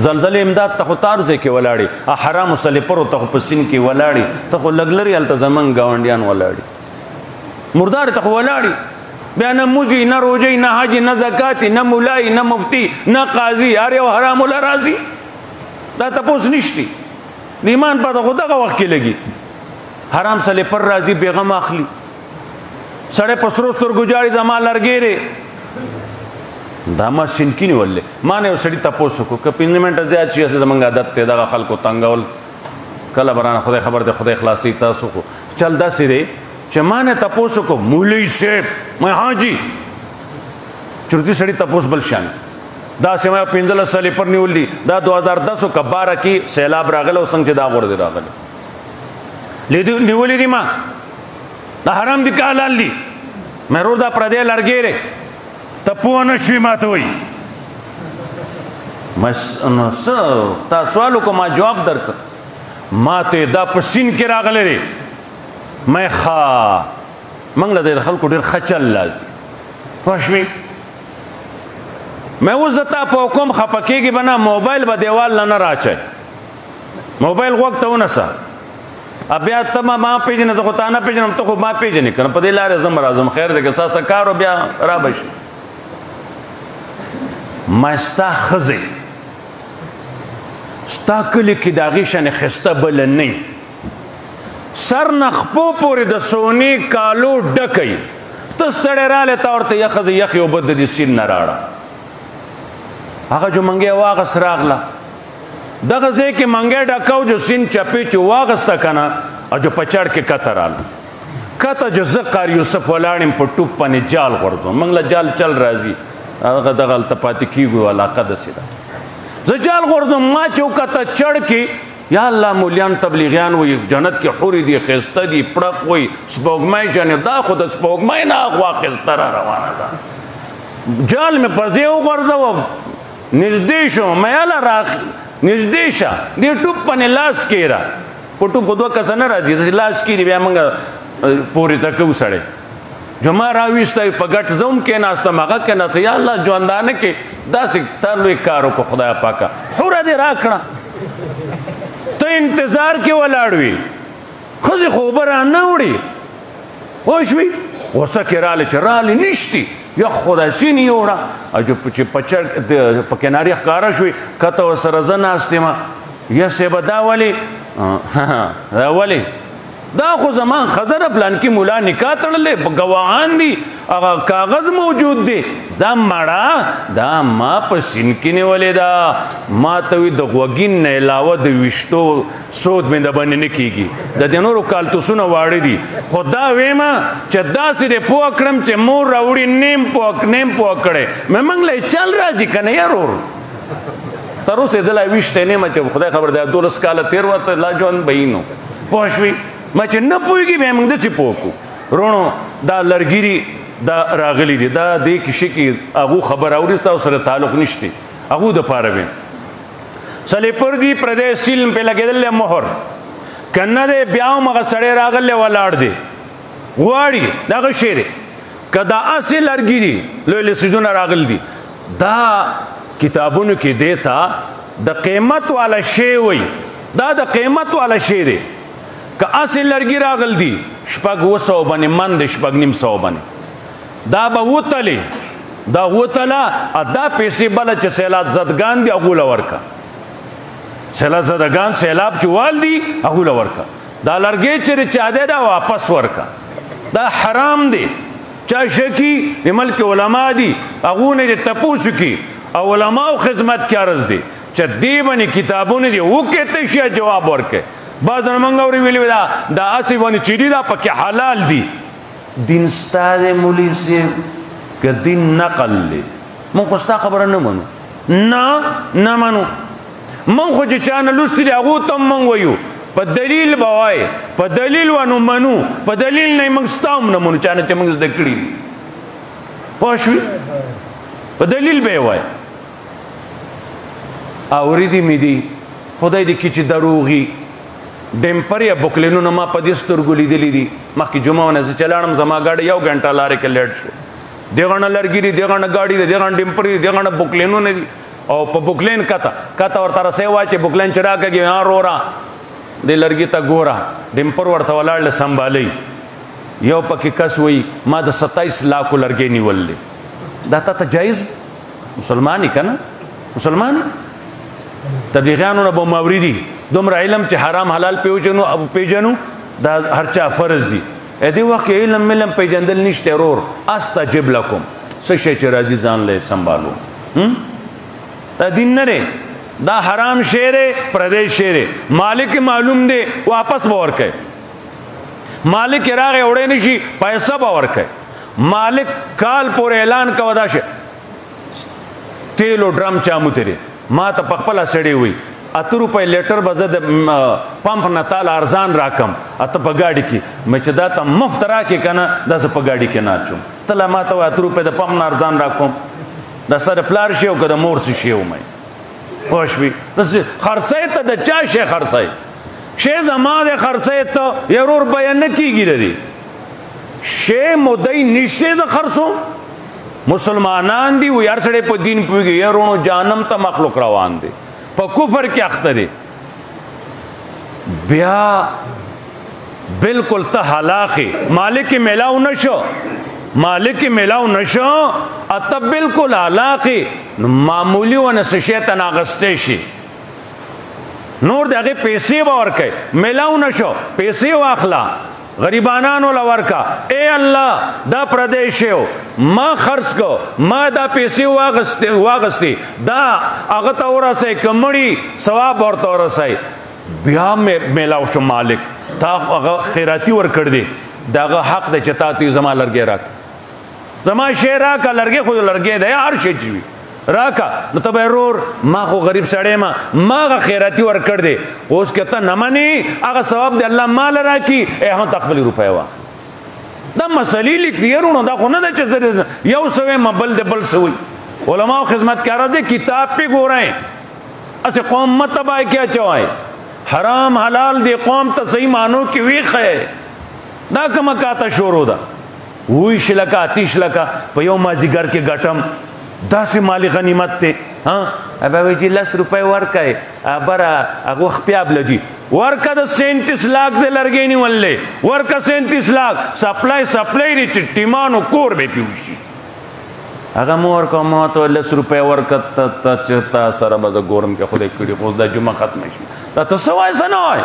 زلزلې امداد ته خو تار ځای کې ولاړې حرامو سلیپرو ته خو په سیند کې ولاړې ته خو لږ لرې هلته زمونږ ګاونډیان ولاړې مردارې ته خو ولاړې بیا نه موزي نه روژې نه حج نه زکات نه مولای نه مفتی نه قاضي هر یو حرامو له راځي دا تپوس نشتی د ایمان پته خو دغه وخت کې لګي حرام سلیپر راځي بېغم اخلي سړی په سرو سترګو جاړي زما لرګې دا ما سینکی نیولې ما نه یو سړي تپوس وکړو که 5 منټه زیات شي هسې زموږ عادت دی دغه خلکو تنګول کله به رانه خدای خبر دی خدای خلاصوي تاسو خو چل داسې دی چې ما نه تپوس وکړو مولوي صاحب ما حاجي چورتي سړي تپوس بل شان داسې ما 15 سلیپر نیولي دا 2010 که 12 کې سیلاب راغلی او څنګه چې دا غورځې راغلی نیولي دي ما دا حرام دي که حلال دي مې رور دا پردی لرګی دی ته پوه نه شوي ما ته وایي نو څه تا سوال وکړو ما جواب درکړ ما ته دا په سیند کې راغلی دی مې ښه موږ له د خلکو ډېر ښه چل لازم پوه شوې مې اوس زه تا په حکم خفه کېږي به نه موبایل به دیوال نه نه راچوي موبایل غوږ ته ونسه بیا ته ما پېژنې زه خو تا نه پېژنم ته خو ما پېژنې که نه په دې لارې زم راځم خیر دی که ستا څه کار و بیا را به شي ما ستا ښځې ستا کلي کې د هغې شانې ښایسته بله نه سر نه خپو پورې د سونې کالو ډکی ته ستړی رالی تا ورته یا ښځې یخې اوبه د دې سیند نه راړه هغه جو منګی واغس راغله دغه ځای کې منګی ډکه جو سیند چپې چې واغسته که نه او جو په چړ کې کته راله کته جو زه قار یوسف ولاړ یم په ټوپ باندې جال غورځوم موږ له جال چل راځي هغه دغه هلته پاتې کېږو علاقه داسې ده زه جال غورځوم ما چې وکته چړ کې یا الله مولیان تبلیغیان وایي جنت کې حورې دي ښایسته دي پړق وایي سپوږمۍ جانې دا خو د سپوږمۍ نه اخوا ښایسته را روانه ده جال مې په ځای وغورځوم نږدې شوم مې یاله نږدې شه دې ټوپ باندې لاس کېره په ټوپ خو 2 کسه نه راځي داسې لاس کېري بیا موږ پورې ته کوو سړی جما راویستی په ګټ زوم کېناستم هغه کېناسته یا الله ژوندانه کې داسې تا لوی کار وکړو خدایه پاکه حوره دې راکړه ته انتظار کې ولاړ وي ښځې خو اوبه رانه وړي پوه شوي غوسه کې رالی چې رالی نشتي یا خدای سین یوړه چې په کنارې ښکاره شوي کته ورسره زه ناست یم یا صیبه دا ولې دا ولې دا خو زمان خضره پلانکي مولا نکاح تړلی ګواهان دي هغه کاغذ موجود دی زه مړه دا ما په سیند کې نیولې ده ما ته وي د غوږین نه علاوه د ویشتو سود مې د باندې نه کېږي د دې نورو کالتوسونه واړه دي خو دا ویمه چې داسې دې پوه کړم چې مور راوړي نیم پوه کړی مې موږ له چل راځي که نه یارور تر اوسه یې دلی ویشتی نه یم چې خدای خبر دی 12 کاله تېر ورته لا ژوند به یي نو پوه شوي ما چې نه پوهېږي بیا موږ داسې پوه کړو روڼو دا لرګیري دا راغلي دي دا دې کښې کې هغو خبر اوري ستاسو سره تعلق نشته هغو دپاره ویم سلیپر دي پردی سیل پې لګېدل دی مهر که نه دی بیا هم هغه سړی راغلی ولاړ دی غواړي دغه شی دی که دا هسې لرګي دي لوی لوی څیزونه راغلي دي دا کتابونو کې دی ته د قیمت والا شی وایي دا د قیمت والا شی دی که هسې لرګي راغل دي 700 باندې من دی 950 باندې دا به وتلې دا وتله دا پیسې بله چې سیلاب زدګان دي هغو له ورکه سیلاب زدګان سیلاب چې وال دي هغو له ورکه دا لرګی چېرې چا دی دا واپس ورکه دا حرام دی چا شکي د ملک علما دي هغو نه دې تپوس وکړي او علماو خدمت کې عرض دی چې دې باندې کتابونه دي وکړې ته شي جواب ورکړې بعض زمونږ اورې ویلي دا هسې باندې چې دي دا پکې حلال دي دین ستا دی مولي صاحب که دین نقل دی مونږ خو ستا خبره نه منو نه منو مونږ خو چې چا نه لوستي دي هغو ته هم مونږ وایو په دلیل به وایې په دلیل ونو منو په دلیل نه یې مونږ ستا هم نه منو چا نه چې مونږ زده کړي دي پوه شوي په دلیل به یې وایې اورېدي مې دي خدای دې کړي چې دروغي ډیمپر یا بوکلینونه ما په دې سترګو لیدلي دي مخکې جمعه ونه زه چلاړم زما ګاډی 1 غنټه لارې کې لیټ شو دغه نه لرګي دي دغه نه ګاډي دي دغه نه ډیمپر دي دغه نه بوکلینونه دي او په بوکلین کته ورته رسۍ واچې بوکلین چې راکږي رورا دې لرګي ته ګوره ډمپر ورته ولاړ له سنبالئ یو پکې کس وایي ما د 27 لاکو لرګی نیولې دا تا ته جایز مسلمان که نه مسلمان تبلیغیانو نه به موریدي دومره علم چې حرام حلال پیژنو دا هر چا فرض دي دې وخت کې علم ملم پیژندل نشته ورور استجب لکم څه شی چې راځي ځان له سنبالو دا دین نه دی دا حرام شی دی پردی شی دی مالک معلوم دی واپس به ورکوي مالک راغی وړی نشي پیسه به ورکوي مالک کال پورې اعلان کوه دا شی تیل و ډرم چاموتی دی ما ته په خپله سړی وي 8 روپۍ لیټر به زه د پمپ نه تال ارزان راکم اته په گاډي کې مې چې دا ته مفت راکې که نه دا زه په گاډي کې نه اچوم ته لا ما ته وایي 8 روپۍ د پمپ نه ارزان راکوم دا سره پلار شي او که د مور څه شی ومئ پوه شوې خرڅی ته د چا شی خرڅی شی زما د خرڅی ته یا ورور بیان نه کېږي د دې شی مدعی نشته د خرڅو مسلمانان دي وی هر سړی په دین پوهېږي یا رونو جهنم ته مخلوق روان دی په کفر کې اخته دی بیا بالکل ته هلاکې مالک میلاو نشو مالک میلاو نشو اته بالکل هلاکې نو معمولی ونه څه شی ته ناغستی شي نور د هغې پیسې به ورکوي میلاو نشو پیسې واخله غریبانانو له ورکا اے الله دا پردی شی ما خرڅ کو ما دا پیسې واغستې دا هغه ته ورسئ که مړي ثواب ورته ورسئ بیا میلاو شو مالک تا هغه خیراتي ورکړ دی د هغه حق دی چې تا ته زما لرګی راکړه زما شی راکړه لرګی خو لرګی دی هر شی چې وي راکا نو ته به ورور ما خو غریب سړی ما هغه خیراتي ورکړ دی اوس که ته نه منې هغه ثواب دی الله مال راکړي ای هم ته خپلې روپۍ واخلې دا مسلې لیکدي یارونو دا خو نه ده چې یو څه ویم بل دی بل څه وي علماو خدمتکاره دی کتاب پې ګورئ اسې قوم مه تباه کې اچوئ حرام حلال دی قوم ته صحیح معنو کې ویښئ دا کومه کاته شروع ده 20 لکه 30 لکه په یو مازدیګر کې ګټم داسې مالی غنیمت دی ابا وایي چې 10 روپۍ ورکئ بره هغه وخت پیابله دي ورکه د 37 لاک د لرګی نیولې ورکه 37 لاک سپلای دی چې ټیمانو کور به پې وشي هغه مو ورکوه ما ته 10 روپۍ ورکه ته چې تا سره به زه ګورم که خدای کړي خو دا جمعه ختمه شي دا ته څه وایې څه نه وایې